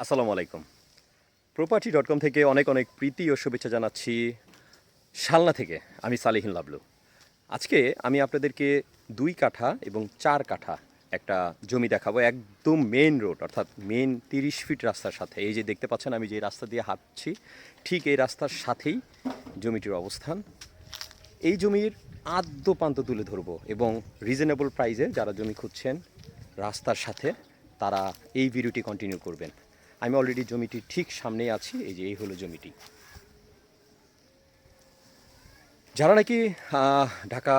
আসসালামু আলাইকুম। property.com থেকে অনেক অনেক প্রীতি ও শুভেচ্ছা জানাচ্ছি শালনা থেকে। আমি সালিহিন লাবলু। আজকে আমি আপনাদেরকে 2 কাঠা এবং 4 কাঠা একটা জমি দেখাবো, একদম মেইন রোড, অর্থাৎ মেইন 30 ফিট রাস্তার সাথে। এই যে দেখতে পাচ্ছেন আমি যে রাস্তা দিয়ে হাঁটছি, ঠিক এই রাস্তার সাথেই জমিটির অবস্থান। এই জমির আদ্য প্রান্ত তুলে ধরবো এবং রিজনেবল প্রাইসে যারা জমি খুঁজছেন রাস্তার সাথে, তারা এই ভিডিওটি কন্টিনিউ করবেন। আমি অলরেডি জমিটির ঠিক সামনেই আছি। এই হলো জমিটি। যারা নাকি ঢাকা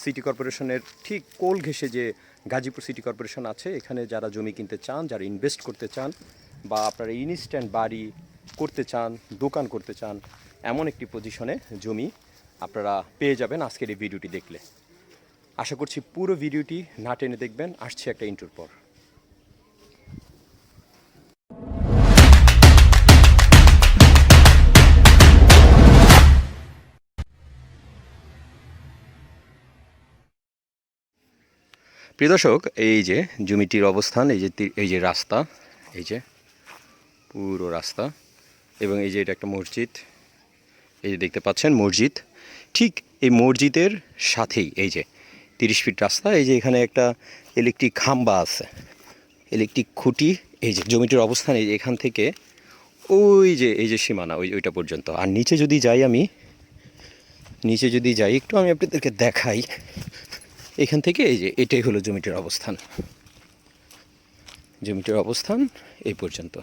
সিটি কর্পোরেশনের ঠিক কোল ঘেঁষে যে গাজীপুর সিটি কর্পোরেশন আছে, এখানে যারা জমি কিনতে চান, যারা ইনভেস্ট করতে চান, বা আপনারা ইনস্ট্যান্ট বাড়ি করতে চান, দোকান করতে চান, এমন একটি পজিশনে জমি আপনারা পেয়ে যাবেন আজকের এই ভিডিওটি দেখলে। আশা করছি পুরো ভিডিওটি না টেনে দেখবেন। আসছে একটা ইন্ট্রোর পর। প্রিয় দর্শক, এই যে জমিটির অবস্থান, এই যে রাস্তা, এই যে পুরো রাস্তা, এবং এই যে এটা একটা মসজিদ। এই যে দেখতে পাচ্ছেন মসজিদ, ঠিক এই মসজিদের সাথেই এই যে 30 ফিট রাস্তা। এই যে এখানে একটা ইলেকট্রিক খাম্বা আছে, ইলেকট্রিক খুঁটি। এই যে জমিটির অবস্থান, এই যে এখান থেকে ওই যে এই যে সীমানা, ওইটা পর্যন্ত। আর নিচে যদি যাই, একটু আমি আপনাদেরকে দেখাই। এখান থেকে এই যে এটাই হলো জমিটির অবস্থান। এই পর্যন্ত।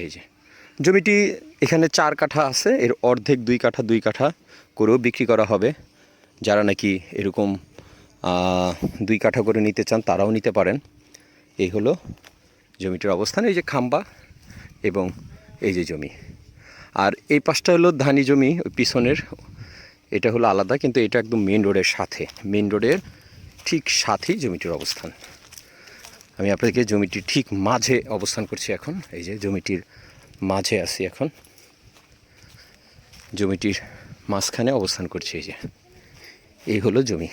এই যে জমিটি এখানে 4 কাঠা আছে, এর অর্ধেক 2 কাঠা করেও বিক্রি করা হবে। যারা নাকি এরকম 2 কাঠা করে নিতে চান তারাও নিতে পারেন। এই হলো জমিটির অবস্থান। এই যে খাম্বা এবং এই যে জমি। আর এই পাশটা হলো ধানি জমি, ওই পিছনের এটা হলো আলাদা, কিন্তু এটা একদম মেন রোডের সাথে, মেন রোডের ঠিক সাথেই জমিটির অবস্থান। আমি আপনাদেরকে জমিটির ঠিক মাঝে অবস্থান করছি এখন। এই যে জমিটির মাঝে আছি এখন, জমিটির মাঝখানে অবস্থান করছি। এই হলো জমি।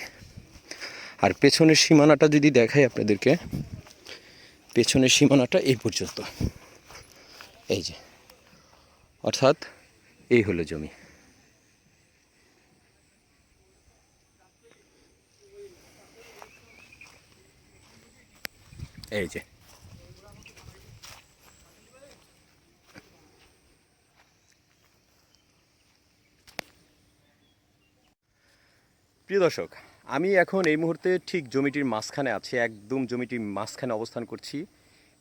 আর পেছনের সীমানাটা যদি দেখাই আপনাদেরকে, পেছনের সীমানাটা এই পর্যন্ত। এই যে, অর্থাৎ এই হলো জমি। এই যে প্রিয় দর্শক, আমি এখন এই মুহূর্তে ঠিক জমিটির মাঝখানে আছি, একদম জমিটির মাঝখানে অবস্থান করছি।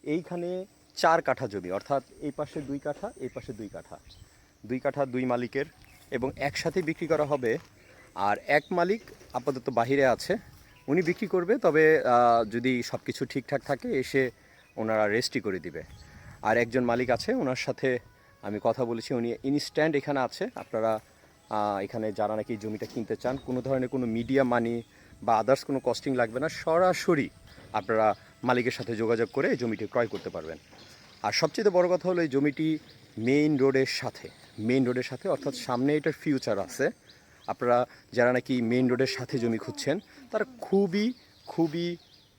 এইখানে 4 কাঠা জমি, অর্থাৎ এই পাশে 2 কাঠা, এই পাশে 2 কাঠা, 2 কাঠা 2 মালিকের, এবং একসাথে বিক্রি করা হবে। আর এক মালিক আপাতত বাহিরে আছে, উনি বিক্রি করবে, তবে যদি সব কিছু ঠিকঠাক থাকে এসে ওনারা রেজিস্ট্রি করে দিবে। আর একজন মালিক আছে, ওনার সাথে আমি কথা বলেছি, উনি ইনস্ট্যান্ট এখানে আছে। আপনারা এখানে যারা নাকি জমিটা কিনতে চান, কোনো ধরনের কোনো মিডিয়া মানি বা আদার্স কোনো কস্টিং লাগবে না, সরাসরি আপনারা মালিকের সাথে যোগাযোগ করে এই জমিটি ক্রয় করতে পারবেন। আর সবচেয়ে বড় কথা হলো এই জমিটি মেইন রোডের সাথে, অর্থাৎ সামনে এটার ফিউচার আছে। আপনারা যারা নাকি মেইন রোডের সাথে জমি খুঁজছেন, তারা খুবই খুবই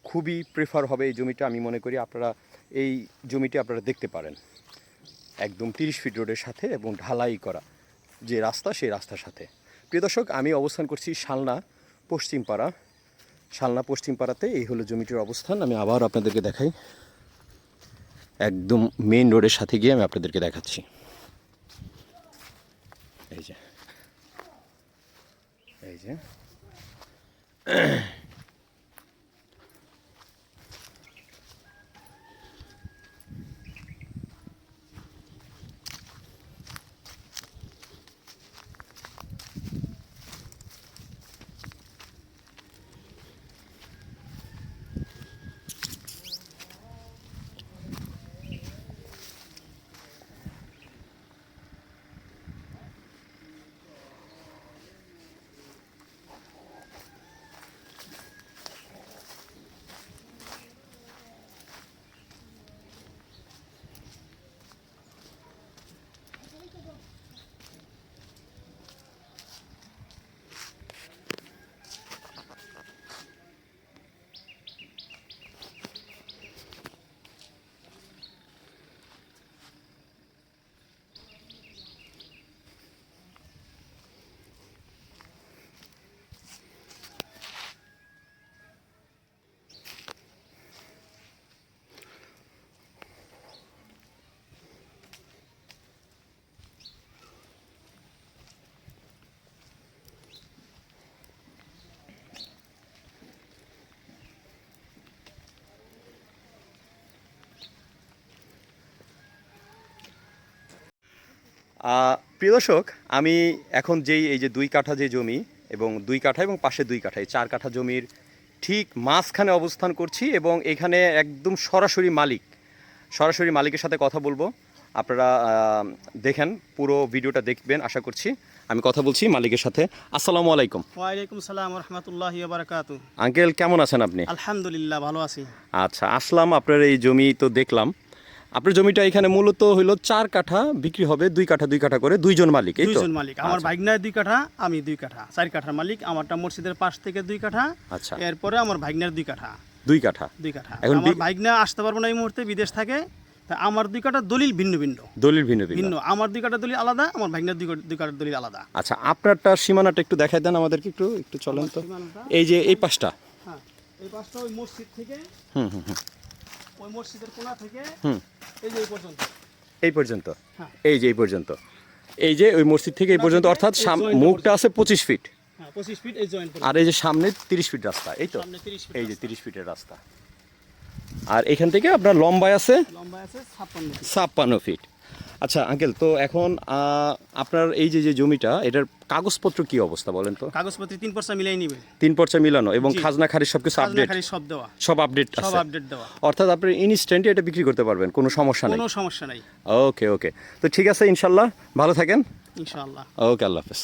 খুবই প্রেফার হবে এই জমিটা। আমি মনে করি আপনারা এই জমিটি আপনারা দেখতে পারেন, একদম 30 ফিট রোডের সাথে এবং ঢালাই করা যে রাস্তা, সেই রাস্তার সাথে। প্রিয় দর্শক, আমি অবস্থান করছি শালনা পশ্চিমপাড়াতে। এই হলো জমিটির অবস্থান। আমি আবার আপনাদেরকে দেখাই, একদম মেইন রোডের সাথে গিয়ে আমি আপনাদেরকে দেখাচ্ছি। এই যে এই যে প্রিয় দর্শক, আমি এখন এই যে 2 কাঠা যে জমি এবং 2 কাঠা এবং পাশে 2 কাঠা, এই 4 কাঠা জমির ঠিক মাঝখানে অবস্থান করছি এবং এখানে একদম সরাসরি মালিকের সাথে কথা বলবো। আপনারা দেখেন, পুরো ভিডিওটা দেখবেন আশা করছি। আমি কথা বলছি মালিকের সাথে। আসসালামু আলাইকুম। ওয়ালাইকুম সালাম রাহমাতুল্লাহি ওয়া বারাকাতু। আঙ্কেল, কেমন আছেন আপনি? আলহামদুলিল্লাহ, ভালো আছি। আচ্ছা, আসলাম আপনার এই জমি তো দেখলাম। আপনার জমিটা এখানে মূলত হলো 4 কাঠা, বিক্রি হবে 2 কাঠা করে, দুইজন মালিক, এই তো? দুইজন মালিক, আমার আচ্ছা। ভাগনার 2 কাঠা, আমি 2 কাঠা, 4 কাঠার মালিক। আমারটা মসজিদের পাশ থেকে 2 কাঠা। আচ্ছা, এরপরে আমার ভাগনার 2 কাঠা। 2 কাঠা। 2 কাঠা। এখন আমার ভাগনা আসতে পারবো না এই মুহূর্তে, বিদেশ থাকে। তা আমার 2 কাঠা দলিল ভিন্ন ভিন্ন। দলিল ভিন্ন ভিন্ন, আমার 2 কাঠা দলিল আলাদা, আমার ভাগনার 2 কাঠা দলিল আলাদা। আচ্ছা, আপনারটা সীমানাটা একটু দেখাই দেন আমাদেরকে, একটু চলেন তো। এই যে এই পাশটা, হ্যাঁ, এই পাশটা ওই মসজিদ থেকে, হুম, ওই মসজিদের কোণা থেকে হুম, এই যে এই পর্যন্ত। এই পর্যন্ত, হ্যাঁ। এই যে এই পর্যন্ত, এই যে ওই মসজিদ থেকে এই পর্যন্ত, অর্থাৎ মুখটা আছে 25 ফিট, হ্যাঁ 25 ফিট এই জয়েন্ট। আর এই যে সামনে 30 ফিট রাস্তা, এই তো? সামনে 30 ফিট। এই যে 30 ফিটের রাস্তা। আর এখান থেকে আপনার লম্বায় আছে লম্বা আছে 56 ফিট। 56 ফিট। আচ্ছা আঙ্কেল, তো এখন আপনার এই যে জমিটা, এটার কাগজপত্র কি অবস্থা বলেন তো? কাগজপত্র 3 পর্চা মিলাই নিবে। 3 পর্চা মিলানো এবং জি। খাজনা খারিজ সবকিছু আপডেট? খালি সব দেওয়া, সব আপডেট সব আছে? আপডেট দেওয়া। অর্থাৎ আপনি ইনস্ট্যান্টলি এটা বিক্রি করতে পারবেন, কোনো সমস্যা নেই? কোনো সমস্যা নাই, ওকে ওকে, তো ঠিক আছে, ইনশাল্লাহ ভালো থাকেন। ইনশাআল্লাহ। ওকে, আল্লাহ হাফেজ।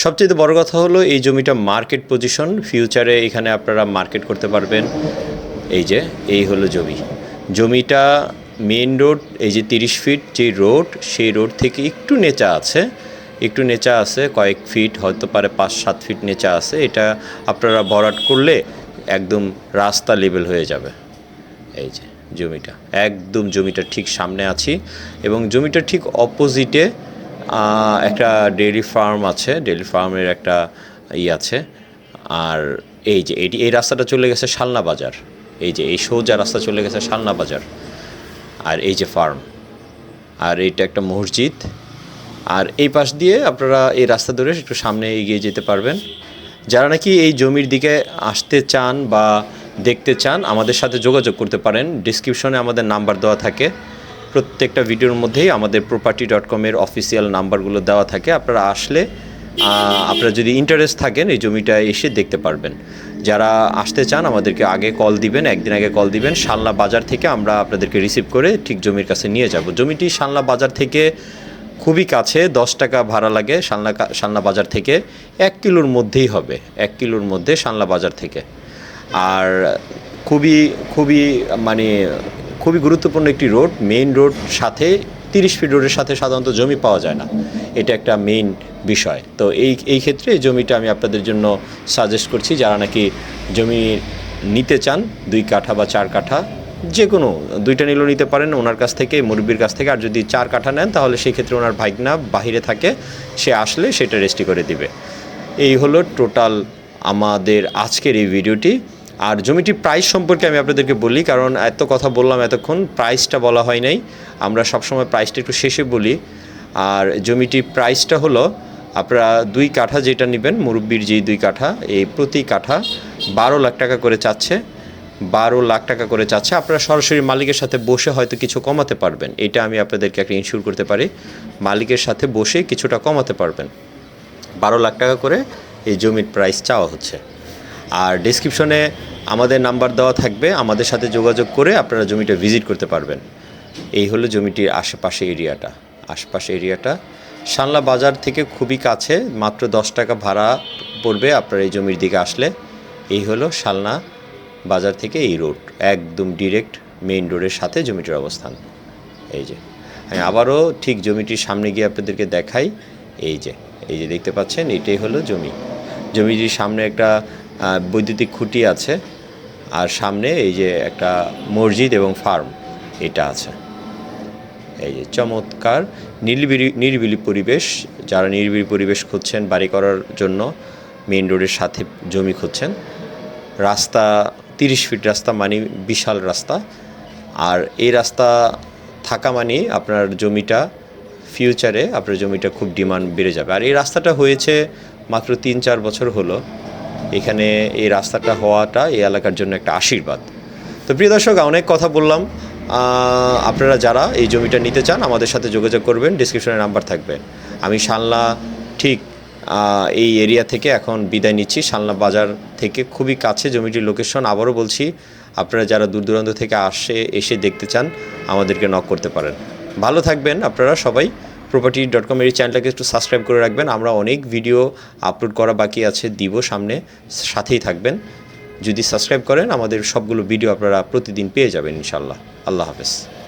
সবচেয়ে বড় কথা হলো এই জমিটা মার্কেট পজিশন, ফিউচারে এখানে আপনারা মার্কেট করতে পারবেন। এই হলো জমিটা মেইন রোড, এই যে 30 ফিট যে রোড, সেই রোড থেকে একটু নেচা আছে, কয়েক ফিট, হয়তো পারে 5-7 ফিট নেচা আছে। এটা আপনারা ভরাট করলে একদম রাস্তা লেভেল হয়ে যাবে। এই যে জমিটা ঠিক সামনে আছি এবং জমিটার ঠিক অপোজিটে একটা ডেইরি ফার্ম আছে, ডেইরি ফার্মের একটা আছে। আর এই রাস্তাটা চলে গেছে শালনা বাজার, এই সোজা রাস্তা চলে গেছে শালনা বাজার। আর এই যে ফার্ম, আর এইটা একটা মসজিদ। আর এই পাশ দিয়ে আপনারা এই রাস্তা ধরে একটু সামনে এগিয়ে যেতে পারবেন। যারা নাকি এই জমির দিকে আসতে চান বা দেখতে চান, আমাদের সাথে যোগাযোগ করতে পারেন। ডিসক্রিপশনে আমাদের নাম্বার দেওয়া থাকে, প্রত্যেকটা ভিডিওর মধ্যেই আমাদের property.com এর অফিসিয়াল নাম্বারগুলো দেওয়া থাকে। আপনারা আসলে আপনারা যদি ইন্টারেস্ট থাকেন এই জমিটা এসে দেখতে পারবেন। যারা আসতে চান আমাদেরকে আগে কল দিবেন, একদিন আগে কল দিবেন। শালনা বাজার থেকে আমরা আপনাদেরকে রিসিভ করে ঠিক জমির কাছে নিয়ে যাব। জমিটি শালনা বাজার থেকে খুবই কাছে, 10 টাকা ভাড়া লাগে শালনা বাজার থেকে। 1 কিলোর মধ্যেই হবে, 1 কিলোর মধ্যে শালনা বাজার থেকে। আর খুবই গুরুত্বপূর্ণ একটি রোড, মেইন রোড, সাথে 30 ফিট রোডের সাথে সাধারণত জমি পাওয়া যায় না, এটা একটা মেইন বিষয়। তো এই ক্ষেত্রে এই জমিটা আমি আপনাদের জন্য সাজেস্ট করছি। যারা নাকি জমি নিতে চান, 2 কাঠা বা 4 কাঠা, যে কোনো 2টা নিলেও নিতে পারেন ওনার কাছ থেকে, মুরব্বির কাছ থেকে। আর যদি 4 কাঠা নেন তাহলে সেই ক্ষেত্রে ওনার ভাইগনা বাহিরে থাকে, সে আসলে সেটা রেজিস্ট্রি করে দিবে। এই হলো টোটাল আমাদের আজকের এই ভিডিওটি। আর জমিটির প্রাইস সম্পর্কে আমি আপনাদেরকে বলি, কারণ এত কথা বললাম এতক্ষণ, প্রাইসটা বলা হয় নাই। আমরা সবসময় প্রাইসটা একটু শেষে বলি। আর জমিটির প্রাইসটা হলো, আপনারা 2 কাঠা যেটা নেবেন, মুরব্বির যেই 2 কাঠা, এই প্রতি কাঠা 12 লাখ টাকা করে চাচ্ছে। 12 লাখ টাকা করে চাচ্ছে। আপনারা সরাসরি মালিকের সাথে বসে হয়তো কিছু কমাতে পারবেন, এটা আমি আপনাদেরকে একটা ইনশিওর করতে পারি। মালিকের সাথে বসে কিছুটা কমাতে পারবেন। 12 লাখ টাকা করে এই জমির প্রাইস চাওয়া হচ্ছে। আর ডেসক্রিপশনে আমাদের নাম্বার দেওয়া থাকবে, আমাদের সাথে যোগাযোগ করে আপনারা জমিটা ভিজিট করতে পারবেন। এই হলো জমিটির আশেপাশে এরিয়াটা। শালনা বাজার থেকে খুবই কাছে, মাত্র 10 টাকা ভাড়া পড়বে আপনার এই জমির দিকে আসলে। এই হলো শালনা বাজার থেকে এই রোড, একদম ডিরেক্ট মেইন রোডের সাথে জমিটির অবস্থান। এই যে আমি আবারও ঠিক জমিটির সামনে গিয়ে আপনাদেরকে দেখাই। এই যে দেখতে পাচ্ছেন, এটাই হলো জমিটির সামনে একটা বৈদ্যুতিক খুঁটি আছে, আর সামনে এই যে একটা মসজিদ এবং ফার্ম এটা আছে। এই যে চমৎকার নিরিবিলি পরিবেশ। যারা নিরিবিলি পরিবেশ খুঁজছেন বাড়ি করার জন্য, মেইন রোডের সাথে জমি খুঁজছেন, রাস্তা 30 ফিট রাস্তা মানে বিশাল রাস্তা। আর এই রাস্তা থাকা মানে আপনার জমিটা ফিউচারে খুব ডিমান্ড বেড়ে যাবে। আর এই রাস্তাটা হয়েছে মাত্র 3-4 বছর হলো, এখানে এই রাস্তাটা হওয়াটা এই এলাকার জন্য একটা আশীর্বাদ। তো প্রিয় দর্শক, অনেক কথা বললাম। আপনারা যারা এই জমিটা নিতে চান আমাদের সাথে যোগাযোগ করবেন, ডিসক্রিপশনে নাম্বার থাকবে। আমি শালনা ঠিক এই এরিয়া থেকে এখন বিদায় নিচ্ছি। শালনা বাজার থেকে খুবই কাছে জমিটির লোকেশন। আবারও বলছি, আপনারা যারা দূর দূরান্ত থেকে এসে দেখতে চান আমাদেরকে নক করতে পারেন। ভালো থাকবেন আপনারা সবাই। property.com এই চ্যানেলটাকে একটু সাবস্ক্রাইব করে রাখবেন। আমরা অনেক ভিডিও আপলোড করা বাকি আছে, দিব সামনে, সাথেই থাকবেন। যদি সাবস্ক্রাইব করেন আমাদের সবগুলো ভিডিও আপনারা প্রতিদিন পেয়ে যাবেন ইনশাল্লাহ। আল্লাহ হাফেজ।